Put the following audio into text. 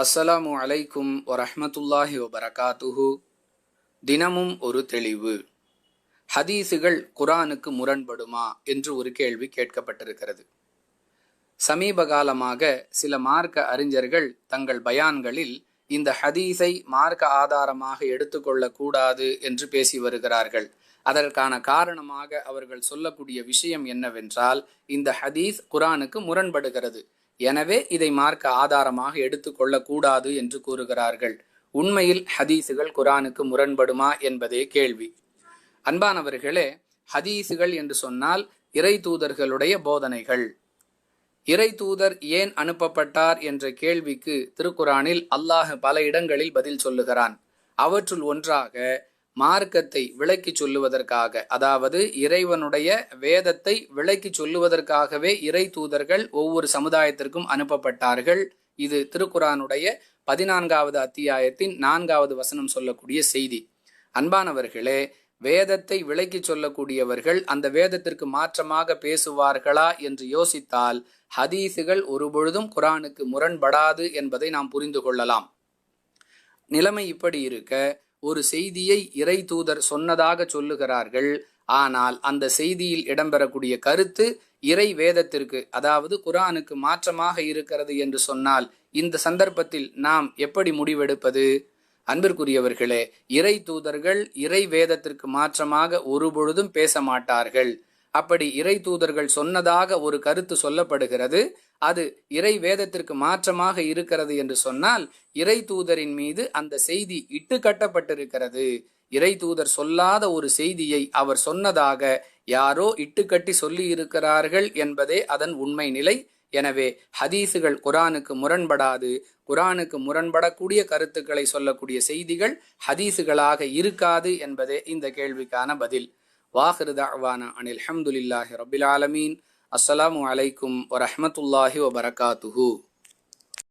அஸ்ஸலாமு அலைக்கும் வரஹ்மத்துல்லாஹி வபரகாத்துஹு. தினமும் ஒரு தெளிவு. ஹதீஸுகள் குர்ஆனுக்கு முரண்படுமா என்று ஒரு கேள்வி கேட்கப்பட்டிருக்கிறது. சமீப காலமாக சில மார்க்க அறிஞர்கள் தங்கள் பயான்களில் இந்த ஹதீஸை மார்க்க ஆதாரமாக எடுத்துக்கொள்ளக்கூடாது என்று பேசி வருகிறார்கள். அதற்கான காரணமாக அவர்கள் சொல்லக்கூடிய விஷயம் என்னவென்றால், இந்த ஹதீஸ் குர்ஆனுக்கு முரண்படுகிறது, எனவே இதை மார்க்க ஆதாரமாக எடுத்துக்கொள்ளக்கூடாது என்று கூறுகிறார்கள். உண்மையில் ஹதீஸுகள் குர்ஆனுக்கு முரண்படுமா என்பதே கேள்வி. அன்பானவர்களே, ஹதீஸுகள் என்று சொன்னால் இறை தூதர்களுடைய போதனைகள். இறை தூதர் ஏன் அனுப்பப்பட்டார் என்ற கேள்விக்கு திருக்குர்ஆனில் அல்லாஹ் பல இடங்களில் பதில் சொல்லுகிறான். அவற்றுள் ஒன்றாக மார்க்கத்தை விளக்கி சொல்லுவதற்காக, அதாவது இறைவனுடைய வேதத்தை விளக்கி சொல்லுவதற்காகவே இறை தூதர்கள் ஒவ்வொரு சமுதாயத்திற்கும் அனுப்பப்பட்டார்கள். இது திருக்குர்ஆனுடைய 14வது அத்தியாயத்தின் 4வது வசனம் சொல்லக்கூடிய செய்தி. அன்பானவர்களே, வேதத்தை விளக்கி சொல்லக்கூடியவர்கள் அந்த வேதத்திற்கு மாற்றமாக பேசுவார்களா என்று யோசித்தால் ஹதீஸுகள் ஒருபொழுதும் குர்ஆனுக்கு முரண்படாது என்பதை நாம் புரிந்து கொள்ளலாம். நிலைமை இப்படி இருக்க, ஒரு செய்தியை இறை தூதர் சொன்னதாக சொல்லுகிறார்கள். ஆனால் அந்த செய்தியில் இடம்பெறக்கூடிய கருத்து இறை வேதத்திற்கு, அதாவது குர்ஆனுக்கு மாற்றமாக இருக்கிறது என்று சொன்னால் இந்த சந்தர்ப்பத்தில் நாம் எப்படி முடிவெடுப்பது? அன்பிற்குரியவர்களே, இறை தூதர்கள் இறை வேதத்திற்கு மாற்றமாக ஒருபொழுதும் பேச மாட்டார்கள். அப்படி இறை தூதர்கள் சொன்னதாக ஒரு கருத்து சொல்லப்படுகிறது, அது இறை வேதத்திற்கு மாற்றமாக இருக்கிறது என்று சொன்னால் இறை தூதரின் மீது அந்த செய்தி இட்டு கட்டப்பட்டிருக்கிறது. இறை தூதர் சொல்லாத ஒரு செய்தியை அவர் சொன்னதாக யாரோ இட்டுக்கட்டி சொல்லி இருக்கிறார்கள் என்பதே அதன் உண்மை நிலை. எனவே ஹதீஸுகள் குர்ஆனுக்கு முரண்படாது. குர்ஆனுக்கு முரண்படக்கூடிய கருத்துக்களை சொல்லக்கூடிய செய்திகள் ஹதீஸுகளாக இருக்காது என்பதே இந்த கேள்விக்கான பதில். வாஹிரு தஅவானா அனில் ஹம்துலில்லாஹி ரப்பில் ஆலமீன். அஸ்ஸலாமு அலைக்கும் வரஹ்மத்துல்லாஹி வபரகாத்துஹு.